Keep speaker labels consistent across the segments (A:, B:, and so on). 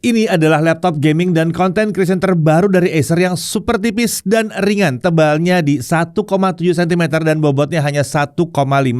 A: Ini adalah laptop gaming dan content creation terbaru dari Acer yang super tipis dan ringan. Tebalnya di 1,7 cm dan bobotnya hanya 1,5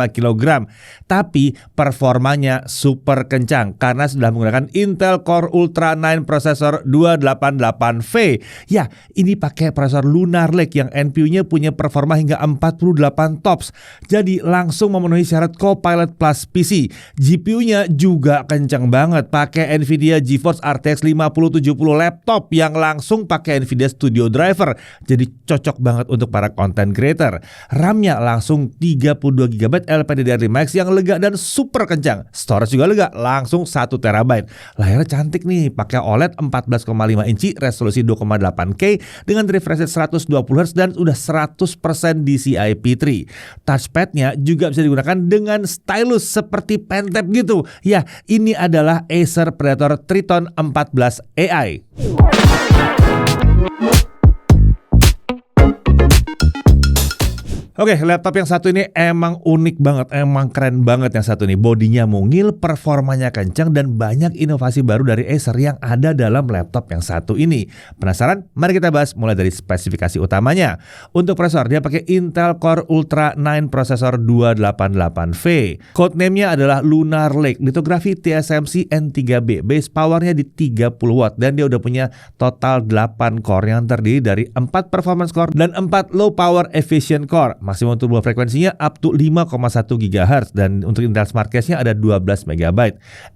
A: kg. Tapi performanya super kencang karena sudah menggunakan Intel Core Ultra 9 prosesor 288V. Ya, ini pakai prosesor Lunar Lake yang NPU-nya punya performa hingga 48 TOPS. Jadi langsung memenuhi syarat Copilot Plus PC. GPU-nya juga kencang banget, pakai Nvidia GeForce RTX 5070 laptop yang langsung pakai Nvidia Studio Driver. Jadi cocok banget untuk para content creator. RAM-nya langsung 32GB LPDDR5X yang lega dan super kencang. Storage juga lega, langsung 1TB. Layarnya cantik nih, pakai OLED 14,5 inci, resolusi 2,8K dengan refresh rate 120Hz dan udah 100% DCI P3. Touchpad-nya juga bisa digunakan dengan stylus seperti pen tab gitu. Ya, ini adalah Acer Predator Triton 14 AI. Oke, laptop yang satu ini emang unik banget, emang keren banget yang satu ini. Bodinya mungil, performanya kencang, dan banyak inovasi baru dari Acer yang ada dalam laptop yang satu ini. Penasaran? Mari kita bahas mulai dari spesifikasi utamanya. Untuk prosesor, dia pakai Intel Core Ultra 9 prosesor 288V. Codename-nya adalah Lunar Lake, litografi TSMC N3B, base powernya di 30 watt, dan dia udah punya total 8 core yang terdiri dari 4 performance core dan 4 low power efficient core. Maksimum turbo frekuensinya up to 5,1 GHz dan untuk Intel Smart Cache-nya ada 12 MB.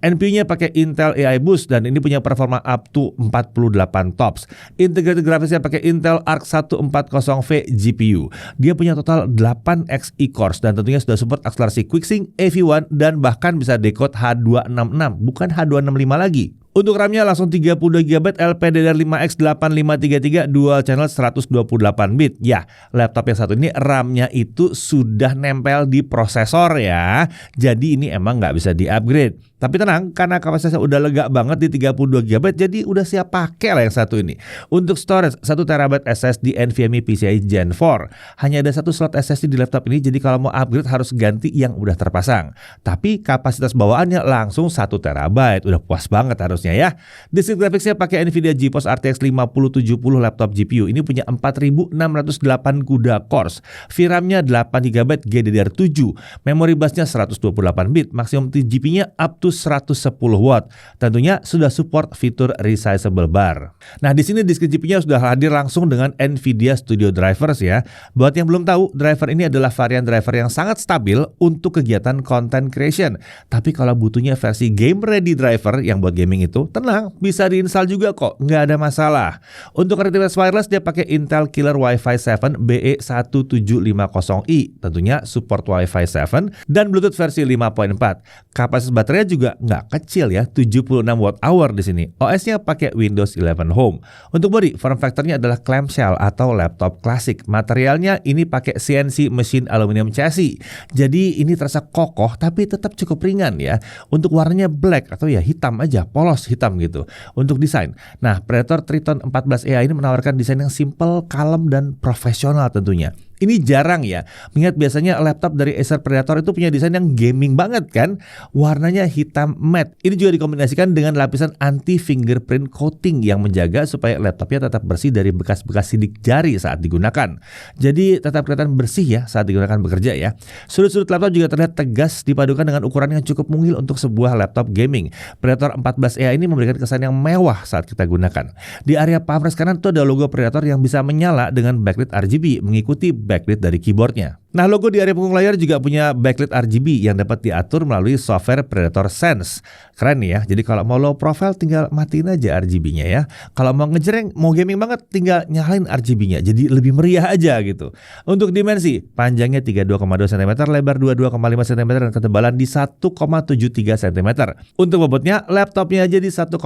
A: NPU-nya pakai Intel AI Boost dan ini punya performa up to 48 TOPS. Integrated graphics-nya pakai Intel Arc 140V GPU. Dia punya total 8 Xe cores dan tentunya sudah support akselerasi QuickSync, AV1 dan bahkan bisa decode H266, bukan H265 lagi. Untuk RAM-nya langsung 32GB LPDDR5X 8533 dual channel 128-bit. Ya, laptop yang satu ini RAM-nya itu sudah nempel di prosesor ya. Jadi ini emang nggak bisa di-upgrade. Tapi tenang, karena kapasitasnya udah lega banget di 32GB, jadi udah siap pakai lah yang satu ini. Untuk storage, 1TB SSD NVMe PCIe Gen 4. Hanya ada satu slot SSD di laptop ini, jadi kalau mau upgrade harus ganti yang udah terpasang. Tapi kapasitas bawaannya langsung 1TB, udah puas banget harusnya ya. Disk graphicsnya pakai Nvidia GeForce RTX 5070 laptop GPU. Ini punya 4608 CUDA cores. VRAM-nya 8GB GDDR7. Memori busnya 128-bit. Maksimum TGP-nya up to 110 watt. Tentunya sudah support fitur resizable bar. Nah, di sini disk GPU-nya sudah hadir langsung dengan Nvidia Studio Drivers ya. Buat yang belum tahu, driver ini adalah varian driver yang sangat stabil untuk kegiatan content creation. Tapi kalau butuhnya versi game ready driver yang buat gaming itu, tenang, bisa diinstal juga kok, nggak ada masalah. Untuk connectivitas wireless dia pakai Intel Killer Wi-Fi 7 BE1750i, tentunya support Wi-Fi 7 dan Bluetooth versi 5.4. Kapasitas baterai juga nggak kecil ya, 76 Wh di sini. OS-nya pakai Windows 11 Home. Untuk body, form factor-nya adalah clamshell atau laptop klasik. Materialnya ini pakai CNC machine aluminium chassis. Jadi ini terasa kokoh tapi tetap cukup ringan ya. Untuk warnanya black atau ya hitam aja, polos hitam gitu. Untuk desain, nah Predator Triton 14 AI ini menawarkan desain yang simple, kalem dan profesional tentunya. Ini jarang ya, mengingat biasanya laptop dari Acer Predator itu punya desain yang gaming banget kan. Warnanya hitam matte. Ini juga dikombinasikan dengan lapisan anti fingerprint coating yang menjaga supaya laptopnya tetap bersih dari bekas-bekas sidik jari saat digunakan. Jadi tetap kelihatan bersih ya saat digunakan bekerja ya. Sudut-sudut laptop juga terlihat tegas dipadukan dengan ukuran yang cukup mungil untuk sebuah laptop gaming. Predator 14 AI ini memberikan kesan yang mewah saat kita gunakan. Di area palm rest kanan itu ada logo Predator yang bisa menyala dengan backlit RGB mengikuti backlit dari keyboardnya. Nah, logo di area punggung layar juga punya backlit RGB yang dapat diatur melalui software Predator Sense. Keren nih ya, jadi kalau mau low profile tinggal matiin aja RGB-nya ya. Kalau mau ngejreng, mau gaming banget tinggal nyalain RGB-nya, jadi lebih meriah aja gitu. Untuk dimensi, panjangnya 32,2 cm, lebar 22,5 cm dan ketebalan di 1,73 cm. Untuk bobotnya, laptopnya aja di 1,59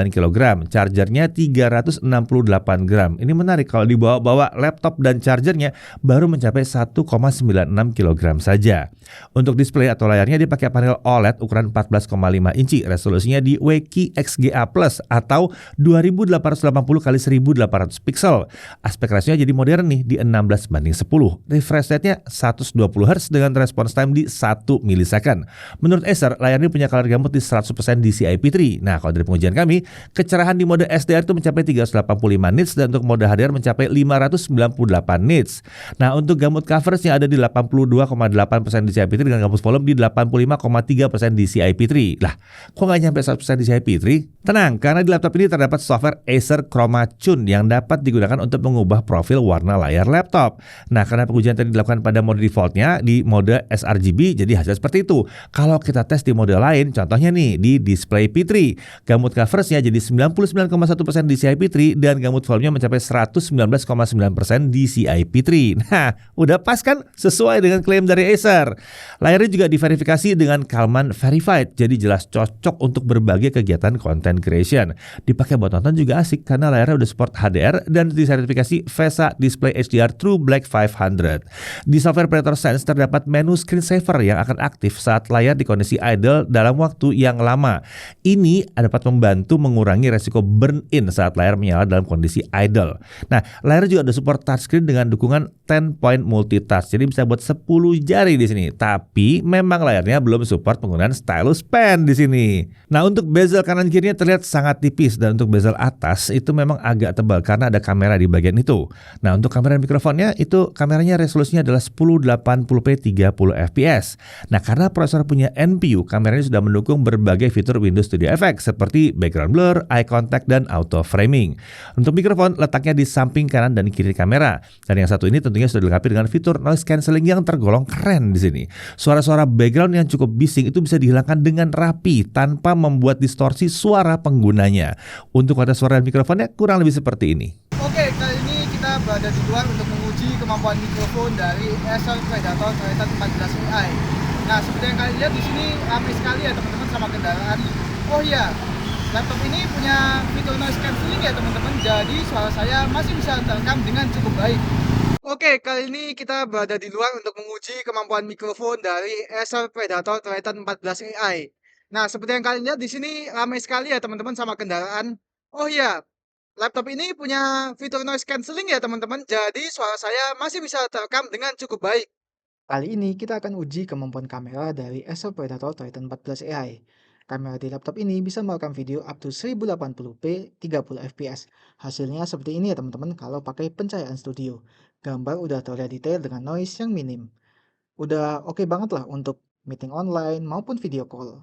A: kg, chargernya 368 gram. Ini menarik kalau dibawa-bawa laptop dan chargernya baru mencapai 1,5 1,96 kg saja. Untuk display atau layarnya dipakai panel OLED ukuran 14,5 inci, resolusinya di WQXGA+ atau 2880x1800 pixel. Aspek rasionya jadi modern nih di 16:10. Refresh rate-nya 120 Hz dengan response time di 1 milisecond. Menurut Acer, layar ini punya color gamut di 100% DCI-P3. Nah, kalau dari pengujian kami, kecerahan di mode SDR itu mencapai 385 nits dan untuk mode HDR mencapai 598 nits. Nah, untuk gamut coverage yang ada di 82,8% DCI-P3 dengan gamut volume di 85,3% DCI-P3. Lah, kok nggak nyampe 100% DCI-P3? Tenang, karena di laptop ini terdapat software Acer Chroma Tune yang dapat digunakan untuk mengubah profil warna layar laptop. Nah, karena pengujian tadi dilakukan pada mode defaultnya di mode sRGB, jadi hasil seperti itu. Kalau kita tes di mode lain, contohnya nih di display P3, gamut coverage-nya jadi 99,1% DCI-P3 dan gamut volumenya mencapai 119,9% DCI-P3. Nah, udah pas kan? Sesuai dengan klaim dari Acer. Layarnya juga diverifikasi dengan Kalman Verified, jadi jelas cocok untuk berbagai kegiatan content creation. Dipakai buat nonton juga asik karena layarnya udah support HDR dan disertifikasi VESA Display HDR True Black 500. Di software Predator Sense terdapat menu screensaver yang akan aktif saat layar di kondisi idle dalam waktu yang lama. Ini dapat membantu mengurangi resiko burn-in saat layar menyala dalam kondisi idle. Nah, layar juga ada support touchscreen dengan dukungan 10-point multitouch, jadi bisa buat 10 jari di sini. Tapi memang layarnya belum support penggunaan stylus pen di sini. Nah, untuk bezel kanan kirinya terlihat sangat tipis dan untuk bezel atas itu memang agak tebal karena ada kamera di bagian itu. Nah, untuk kamera dan mikrofonnya itu kameranya resolusinya adalah 1080p 30 fps. Nah, karena prosesor punya NPU, kameranya sudah mendukung berbagai fitur Windows Studio Effects seperti background blur, eye contact, dan auto framing. Untuk mikrofon letaknya di samping kanan dan kiri kamera. Dan yang satu ini tentunya sudah dilengkapi dengan fitur noise cancelling yang tergolong keren di sini. Suara-suara background yang cukup bising itu bisa dihilangkan dengan rapi tanpa membuat distorsi suara penggunanya. Untuk kualitas suara dan mikrofonnya kurang lebih seperti ini.
B: Oke, kali ini kita berada di luar untuk menguji kemampuan mikrofon dari Acer Predator Titan 14 AI. Nah, seperti yang kalian lihat di sini ramai sekali ya teman-teman sama kendaraan. Oh iya, laptop ini punya fitur noise cancelling ya teman-teman. Jadi suara saya masih bisa terekam dengan cukup baik. Oke, kali ini kita berada di luar untuk menguji kemampuan mikrofon dari Acer Predator Titan 14 AI. Nah, seperti yang kalian lihat di sini ramai sekali ya teman-teman sama kendaraan. Oh iya, laptop ini punya fitur noise cancelling ya teman-teman. Jadi suara saya masih bisa terekam dengan cukup baik. Kali ini kita akan uji kemampuan kamera dari Acer Predator Titan 14 AI. Kamera di laptop ini bisa merekam video up to 1080p 30 fps. Hasilnya seperti ini ya teman-teman kalau pakai pencahayaan studio. Gambar udah terlihat detail dengan noise yang minim. Udah oke banget lah untuk meeting online maupun video call.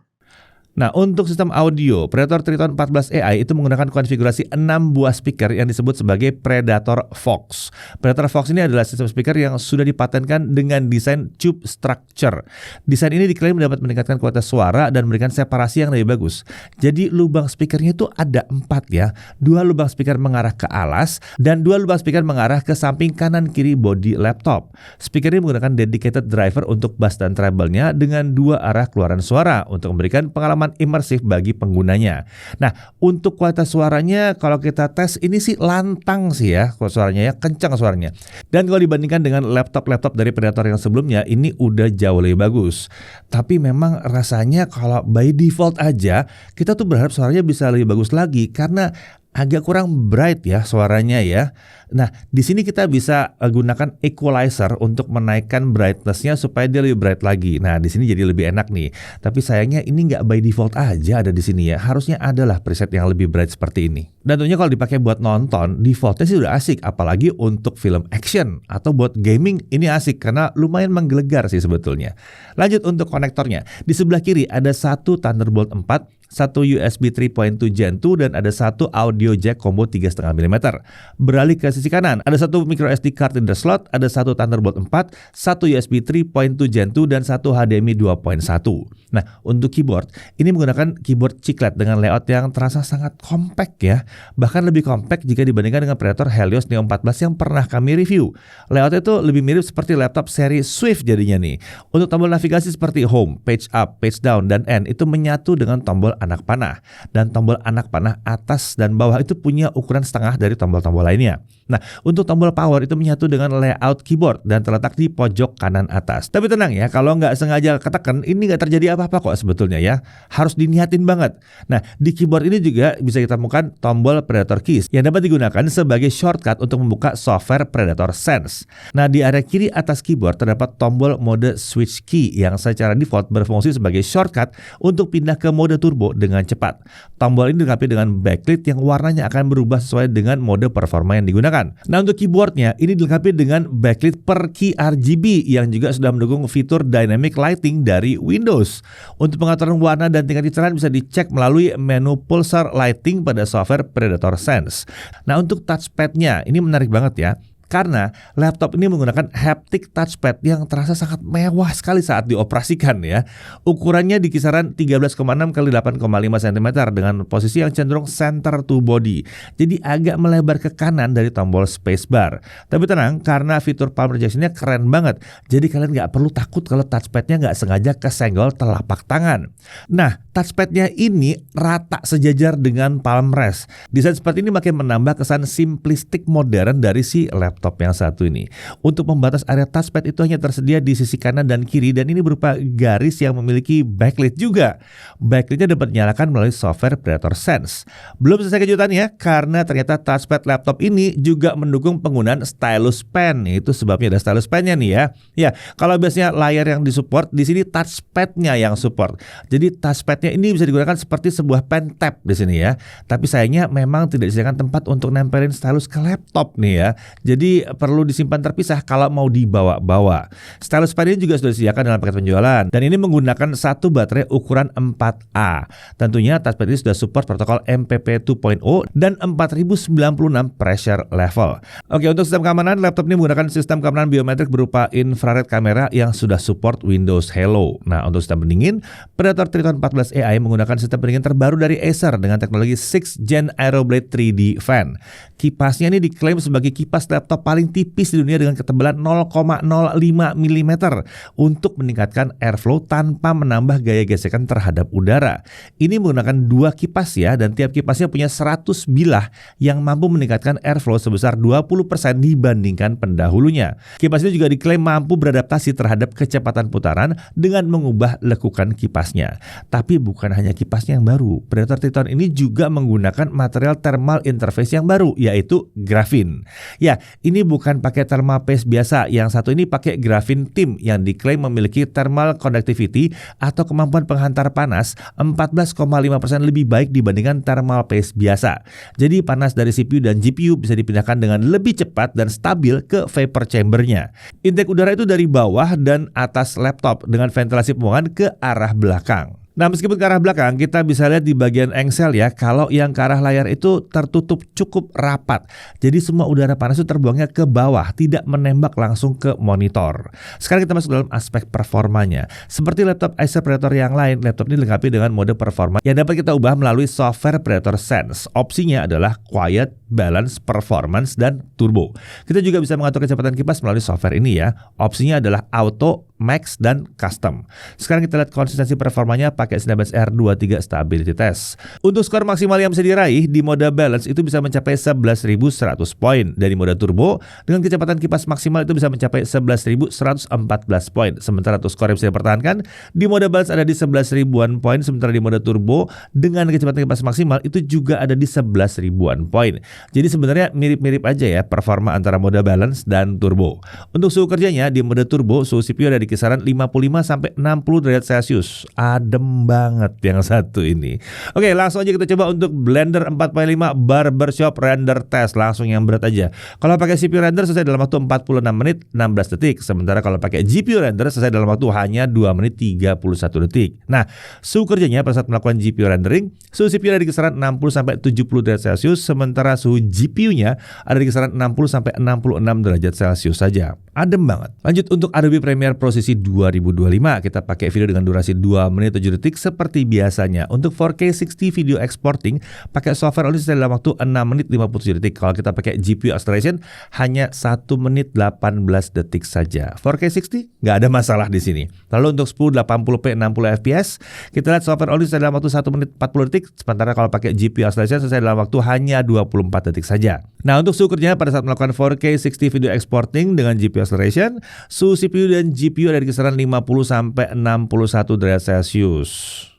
A: Nah, untuk sistem audio, Predator Triton 14 AI itu menggunakan konfigurasi 6 buah speaker yang disebut sebagai Predator Vox. Predator Vox ini adalah sistem speaker yang sudah dipatenkan dengan desain tube structure. Desain ini diklaim dapat meningkatkan kualitas suara dan memberikan separasi yang lebih bagus. Jadi lubang speakernya itu ada 4 ya. 2 lubang speaker mengarah ke alas dan 2 lubang speaker mengarah ke samping kanan kiri bodi laptop. Speaker ini menggunakan dedicated driver untuk bass dan treble-nya dengan 2 arah keluaran suara untuk memberikan pengalaman imersif bagi penggunanya. Nah, untuk kualitas suaranya kalau kita tes ini sih lantang sih ya, suaranya ya kencang suaranya. Dan kalau dibandingkan dengan laptop-laptop dari Predator yang sebelumnya, ini udah jauh lebih bagus. Tapi memang rasanya kalau by default aja, kita tuh berharap suaranya bisa lebih bagus lagi karena agak kurang bright ya suaranya ya. Nah, di sini kita bisa gunakan equalizer untuk menaikkan brightness-nya supaya dia lebih bright lagi. Nah, di sini jadi lebih enak nih. Tapi sayangnya ini nggak by default aja ada di sini ya. Harusnya adalah preset yang lebih bright seperti ini. Dan tentunya kalau dipakai buat nonton, defaultnya sih udah asik. Apalagi untuk film action atau buat gaming ini asik karena lumayan menggelegar sih sebetulnya. Lanjut untuk konektornya. Di sebelah kiri ada satu Thunderbolt 4, satu USB 3.2 Gen 2 dan ada satu audio jack combo 3,5 mm. Beralih ke sisi kanan, ada satu micro SD card reader slot, ada satu Thunderbolt 4, satu USB 3.2 Gen 2 dan satu HDMI 2.1. Nah, untuk keyboard, ini menggunakan keyboard chiclet dengan layout yang terasa sangat compact ya. Bahkan lebih compact jika dibandingkan dengan Predator Helios Neo 14 yang pernah kami review. Layoutnya itu lebih mirip seperti laptop seri Swift jadinya nih. Untuk tombol navigasi seperti Home, Page Up, Page Down, dan End itu menyatu dengan tombol tombol anak panah. Dan tombol anak panah atas dan bawah itu punya ukuran setengah dari tombol-tombol lainnya. Nah, untuk tombol power itu menyatu dengan layout keyboard dan terletak di pojok kanan atas. Tapi tenang ya, kalau nggak sengaja ketekan, ini nggak terjadi apa-apa kok sebetulnya ya. Harus diniatin banget. Nah, di keyboard ini juga bisa kita temukan tombol Predator Keys yang dapat digunakan sebagai shortcut untuk membuka software Predator Sense. Nah, di area kiri atas keyboard terdapat tombol mode switch key yang secara default berfungsi sebagai shortcut untuk pindah ke mode turbo dengan cepat. Tombol ini dilengkapi dengan backlit yang warnanya akan berubah sesuai dengan mode performa yang digunakan. Nah, untuk keyboardnya ini dilengkapi dengan backlit per key RGB yang juga sudah mendukung fitur dynamic lighting dari Windows. Untuk pengaturan warna dan tingkat kecerahan bisa dicek melalui menu pulsar lighting pada software Predator Sense. Nah, untuk touchpadnya ini menarik banget ya. Karena laptop ini menggunakan haptic touchpad yang terasa sangat mewah sekali saat dioperasikan ya. Ukurannya di kisaran 13,6 x 8,5 cm dengan posisi yang cenderung center to body. Jadi agak melebar ke kanan dari tombol spacebar. Tapi tenang, karena fitur palm rejection-nya keren banget. Jadi kalian nggak perlu takut kalau touchpadnya nggak sengaja kesenggol telapak tangan. Nah, touchpadnya ini rata sejajar dengan palm rest. Desain seperti ini makin menambah kesan simplistik modern dari si laptop yang satu ini. Untuk membatas area touchpad itu hanya tersedia di sisi kanan dan kiri dan ini berupa garis yang memiliki backlit juga. Backlit-nya dapat dinyalakan melalui software Predator Sense. Belum selesai kejutannya karena ternyata touchpad laptop ini juga mendukung penggunaan stylus pen. Itu sebabnya ada stylus pen-nya nih ya. Ya, kalau biasanya layar yang disupport, di sini touchpad-nya yang support. Jadi touchpad-nya ini bisa digunakan seperti sebuah pen tab di sini ya. Tapi sayangnya memang tidak disediakan tempat untuk nempelin stylus ke laptop nih ya. Jadi perlu disimpan terpisah kalau mau dibawa-bawa. Stylus pen ini juga sudah disediakan dalam paket penjualan dan ini menggunakan satu baterai ukuran 4A. Tentunya touchpad ini sudah support protokol MPP 2.0 dan 4096 pressure level. Oke, untuk sistem keamanan, laptop ini menggunakan sistem keamanan biometrik berupa infrared kamera yang sudah support Windows Hello. Nah, untuk sistem pendingin, Predator Triton 14 AI menggunakan sistem pendingin terbaru dari Acer dengan teknologi 6th Gen Aeroblade 3D Fan. Kipasnya ini diklaim sebagai kipas laptop paling tipis di dunia dengan ketebalan 0,05 mm untuk meningkatkan airflow tanpa menambah gaya gesekan terhadap udara. Ini menggunakan dua kipas ya, dan tiap kipasnya punya 100 bilah yang mampu meningkatkan airflow sebesar 20% dibandingkan pendahulunya. Kipas ini juga diklaim mampu beradaptasi terhadap kecepatan putaran dengan mengubah lekukan kipasnya. Tapi bukan hanya kipasnya yang baru, Predator Triton ini juga menggunakan material thermal interface yang baru, yaitu grafin. Ya, ini bukan pakai thermal paste biasa, yang satu ini pakai grafin thin yang diklaim memiliki thermal conductivity atau kemampuan penghantar panas 14,5% lebih baik dibandingkan thermal paste biasa. Jadi panas dari CPU dan GPU bisa dipindahkan dengan lebih cepat dan stabil ke vapor chambernya. Intake udara itu dari bawah dan atas laptop dengan ventilasi pembuangan ke arah belakang. Nah, meskipun ke arah belakang, kita bisa lihat di bagian engsel ya, kalau yang ke arah layar itu tertutup cukup rapat. Jadi semua udara panas itu terbuangnya ke bawah, tidak menembak langsung ke monitor. Sekarang kita masuk dalam aspek performanya. Seperti laptop Acer Predator yang lain, laptop ini dilengkapi dengan mode performa yang dapat kita ubah melalui software Predator Sense. Opsinya adalah Quiet, Balance, Performance, dan Turbo. Kita juga bisa mengatur kecepatan kipas melalui software ini ya. Opsinya adalah Auto, Max, dan Custom. Sekarang kita lihat konsistensi performanya pakai Cinebench R23 Stability Test. Untuk skor maksimal yang bisa diraih di mode balance itu bisa mencapai 11.100 poin. Dari mode turbo dengan kecepatan kipas maksimal itu bisa mencapai 11.114 poin. Sementara untuk skor yang bisa dipertahankan di mode balance ada di 11.000-an poin, sementara di mode turbo dengan kecepatan kipas maksimal itu juga ada di 11.000-an poin. Jadi sebenarnya mirip-mirip aja ya performa antara mode balance dan turbo. Untuk suhu kerjanya di mode turbo suhu CPU ada di kisaran 55 sampai 60 derajat Celcius. Adem banget yang satu ini. Oke, langsung aja kita coba untuk Blender 4.5 Barbershop Render Test. Langsung yang berat aja. Kalau pakai CPU render selesai dalam waktu 46 menit 16 detik. Sementara kalau pakai GPU render selesai dalam waktu hanya 2 menit 31 detik. Nah, suhu kerjanya pada saat melakukan GPU rendering, suhu CPU ada di kisaran 60 sampai 70 derajat Celcius, sementara suhu suhu GPU-nya ada di kisaran 60-66 derajat Celcius saja. Adem banget. Lanjut untuk Adobe Premiere Pro sisi 2025, kita pakai video dengan durasi 2 menit 7 detik seperti biasanya. Untuk 4K 60 video exporting, pakai software Audacity dalam waktu 6 menit 57 detik. Kalau kita pakai GPU acceleration, hanya 1 menit 18 detik saja. 4K 60 nggak ada masalah di sini. Lalu untuk 1080p 60 fps, kita lihat software Audacity dalam waktu 1 menit 40 detik, sementara kalau pakai GPU acceleration selesai dalam waktu hanya 24 detik saja. Nah, untuk suhu kerjanya pada saat melakukan 4K 60 video exporting dengan GPU acceleration, suhu CPU dan GPU ada di kisaran 50-61 derajat Celcius.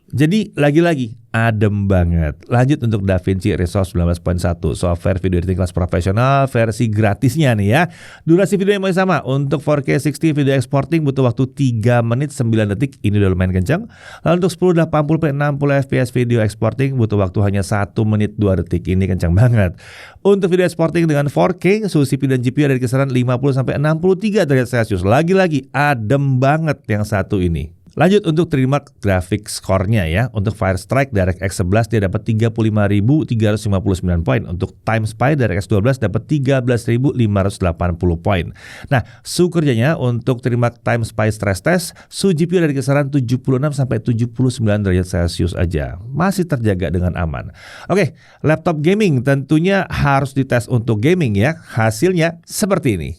A: Jadi lagi-lagi adem banget. Lanjut untuk DaVinci Resolve 19.1, software video editing kelas profesional versi gratisnya nih ya. Durasi video yang masih sama. Untuk 4K 60 video exporting butuh waktu 3 menit 9 detik. Ini udah lumayan kencang. Lalu untuk 1080p 60 fps video exporting butuh waktu hanya 1 menit 2 detik. Ini kencang banget. Untuk video exporting dengan 4K, suhu CPU dan GPU ada di kisaran 50-63 derajat Celcius. Lagi-lagi adem banget yang satu ini. Lanjut untuk Trimark Graphics Score-nya ya. Untuk Firestrike DirectX 11 dia dapat 35.359 poin. Untuk TimeSpy DirectX 12 dapat 13.580 poin. Nah, suhu kerjanya untuk Trimark TimeSpy Stress Test, suhu GPU dari kisaran 76-79 derajat Celcius aja. Masih terjaga dengan aman. Oke, laptop gaming tentunya harus dites untuk gaming ya. Hasilnya seperti ini.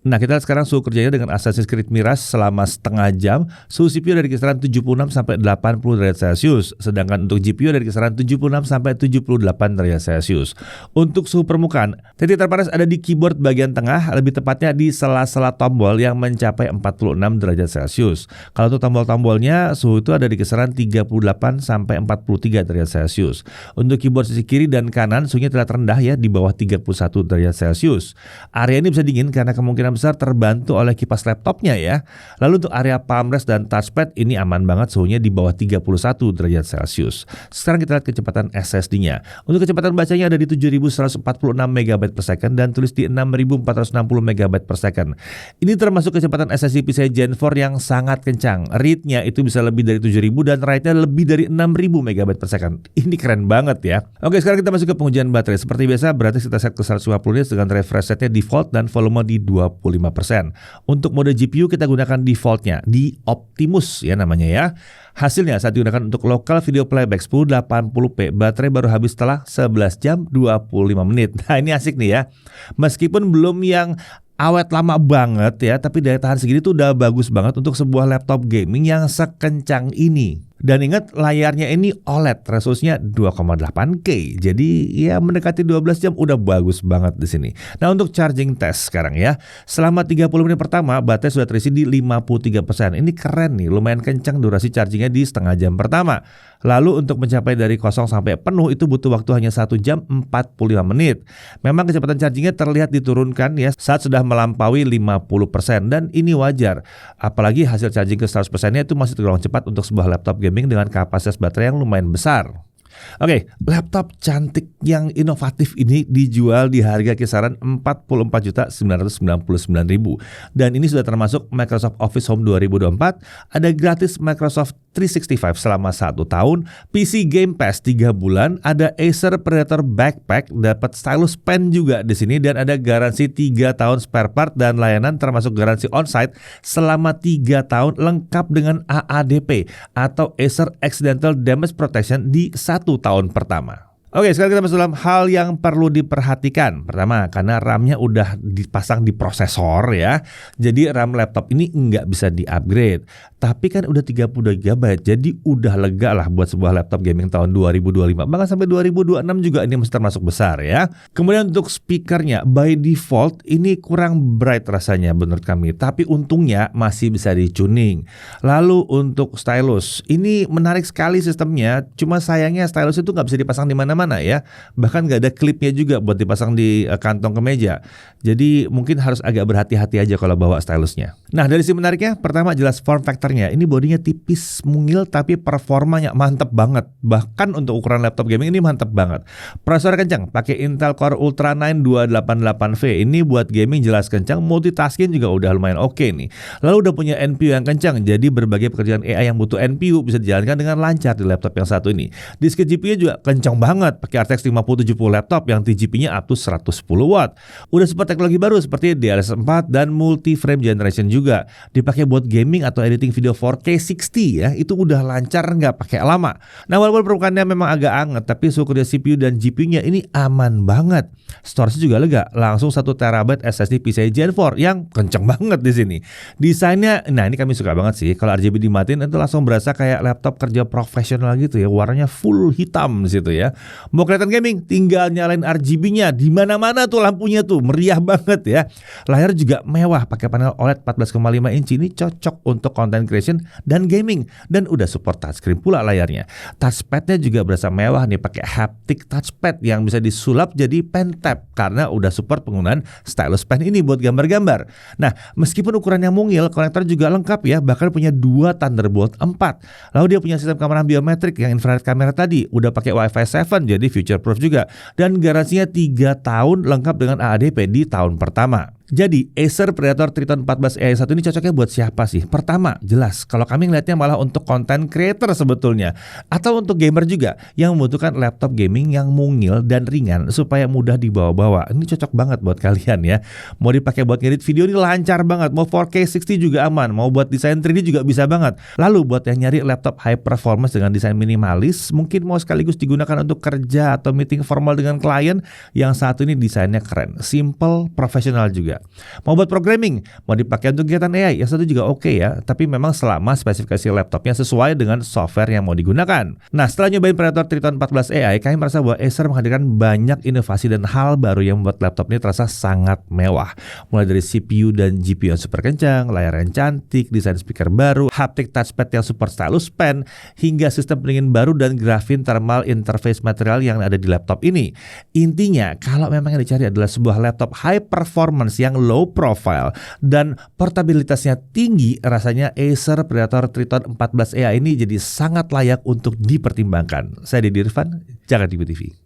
A: Nah, kita lihat sekarang suhu kerjanya dengan Assassin's Creed Mirage selama setengah jam. Suhu CPU dari kisaran 76-80 derajat Celcius. Sedangkan untuk GPU dari kisaran 76-78 derajat Celcius. Untuk suhu permukaan, titik terpanas ada di keyboard bagian tengah, lebih tepatnya di sela-sela tombol yang mencapai 46 derajat Celcius. Kalau untuk tombol-tombolnya, suhu itu ada di kisaran 38-43 derajat Celcius. Untuk keyboard sisi kiri dan kanan, suhunya terlihat rendah ya, di bawah 31 derajat Celcius. Area ini bisa dingin karena kemungkinan besar terbantu oleh kipas laptopnya ya. Lalu untuk area palm rest dan touchpad ini aman banget, suhunya di bawah 31 derajat Celcius. Sekarang kita lihat kecepatan SSD-nya. Untuk kecepatan bacanya ada di 7146 MB per second dan tulis di 6460 MB per second. Ini termasuk kecepatan SSD PCIe Gen 4 yang sangat kencang. Read-nya itu bisa lebih dari 7000 dan write-nya lebih dari 6000 MB per second. Ini keren banget ya. Oke, sekarang kita masuk ke pengujian baterai. Seperti biasa, berarti kita set ke 150 nits dengan refresh rate-nya default dan volume di 25%. Untuk mode GPU kita gunakan defaultnya di Optimus ya namanya ya. Hasilnya saat digunakan untuk local video playback 1080p, baterai baru habis setelah 11 jam 25 menit. Nah, ini asik nih ya. Meskipun belum yang awet lama banget ya, tapi daya tahan segini tuh udah bagus banget untuk sebuah laptop gaming yang sekencang ini. Dan ingat layarnya ini OLED, resolusinya 2,8K. Jadi ya mendekati 12 jam udah bagus banget di sini. Nah, untuk charging test sekarang ya. Selama 30 menit pertama baterai sudah terisi di 53%. Ini keren nih, lumayan kencang durasi chargingnya di setengah jam pertama. Lalu untuk mencapai dari kosong sampai penuh itu butuh waktu hanya 1 jam 45 menit. Memang kecepatan chargingnya terlihat diturunkan ya saat sudah melampaui 50% dan ini wajar. Apalagi hasil charging ke 100%-nya itu masih tergolong cepat untuk sebuah laptop gaming dengan kapasitas baterai yang lumayan besar. Oke, laptop cantik yang inovatif ini dijual di harga kisaran 44.999.000 dan ini sudah termasuk Microsoft Office Home 2024, ada gratis Microsoft 365 selama 1 tahun, PC Game Pass 3 bulan, ada Acer Predator Backpack, dapat stylus pen juga di sini dan ada garansi 3 tahun spare part dan layanan termasuk garansi on-site selama 3 tahun lengkap dengan AADP atau Acer Accidental Damage Protection di 1 tahun pertama. Oke, sekarang kita masuk dalam hal yang perlu diperhatikan. Pertama, karena RAM-nya udah dipasang di prosesor ya. Jadi RAM laptop ini nggak bisa di-upgrade. Tapi kan udah 32 GB, jadi udah lega lah buat sebuah laptop gaming tahun 2025. Bahkan sampai 2026 juga ini masih termasuk besar ya. Kemudian untuk speakernya, by default ini kurang bright rasanya menurut kami. Tapi untungnya masih bisa di-tuning. Lalu untuk stylus, ini menarik sekali sistemnya. Cuma sayangnya stylus itu nggak bisa dipasang di mana-mana ya, bahkan nggak ada klipnya juga buat dipasang di kantong kemeja. Jadi mungkin harus agak berhati-hati aja kalau bawa stylusnya. Nah, dari sisi menariknya, pertama jelas form factornya. Ini bodinya tipis, mungil, tapi performanya mantep banget. Bahkan untuk ukuran laptop gaming ini mantep banget. Prosesor kencang, pakai Intel Core Ultra 9 288V. Ini buat gaming jelas kencang, multitasking juga udah lumayan oke nih. Lalu udah punya NPU yang kencang, jadi berbagai pekerjaan AI yang butuh NPU bisa dijalankan dengan lancar di laptop yang satu ini. Disk GPU juga kencang banget. Pakai RTX 5070 laptop yang TGP-nya up to 110 watt. Udah support teknologi baru seperti DLSS 4 dan multi frame generation juga. Dipakai buat gaming atau editing video 4K 60 ya. Itu udah lancar, nggak pakai lama. Nah, walaupun permukaannya memang agak anget, tapi suhu kerja CPU dan GPU-nya ini aman banget. Storage juga lega, langsung 1 TB SSD PCIe Gen 4 yang kenceng banget di sini. Desainnya, nah ini kami suka banget sih. Kalau RGB dimatiin itu langsung berasa kayak laptop kerja profesional gitu ya. Warnanya full hitam di situ ya. Mau kelihatan gaming, tinggal nyalain RGB-nya. Di mana-mana tuh lampunya tuh meriah banget ya. Layar juga mewah, pakai panel OLED 14,5 inci. Ini cocok untuk content creation dan gaming dan udah support touchscreen pula layarnya. Touchpad-nya juga berasa mewah nih, pakai haptic touchpad yang bisa disulap jadi pen tap karena udah support penggunaan stylus pen ini buat gambar-gambar. Nah, meskipun ukurannya mungil, konektor juga lengkap ya, bahkan punya 2 Thunderbolt 4. Lalu dia punya sistem kamera biometrik yang infrared kamera tadi, udah pakai Wi-Fi 7 jadi future proof juga dan garansinya 3 tahun lengkap dengan AADP di tahun pertama. Jadi Acer Predator Triton 14 AI1 ini cocoknya buat siapa sih? Pertama, jelas kalau kami ngeliatnya malah untuk content creator sebetulnya, atau untuk gamer juga yang membutuhkan laptop gaming yang mungil dan ringan supaya mudah dibawa-bawa. Ini cocok banget buat kalian ya. Mau dipakai buat ngedit video ini lancar banget, mau 4K 60 juga aman, mau buat desain 3D juga bisa banget. Lalu buat yang nyari laptop high performance dengan desain minimalis, mungkin mau sekaligus digunakan untuk kerja atau meeting formal dengan klien, yang satu ini desainnya keren, simple, profesional juga. Mau buat programming, mau dipakai untuk kegiatan AI, yang satu juga oke ya, tapi memang selama spesifikasi laptopnya sesuai dengan software yang mau digunakan. Nah, setelah nyobain Predator Triton 14 AI, kami merasa bahwa Acer menghadirkan banyak inovasi dan hal baru yang membuat laptop ini terasa sangat mewah. Mulai dari CPU dan GPU yang super kencang, layar yang cantik, desain speaker baru, haptic touchpad yang support stylus pen, hingga sistem pendingin baru dan graphene thermal interface material yang ada di laptop ini. Intinya, kalau memang yang dicari adalah sebuah laptop high performance yang low profile dan portabilitasnya tinggi, rasanya Acer Predator Triton 14 AI ini jadi sangat layak untuk dipertimbangkan. Saya Deddy Irfan, Jakarta TV.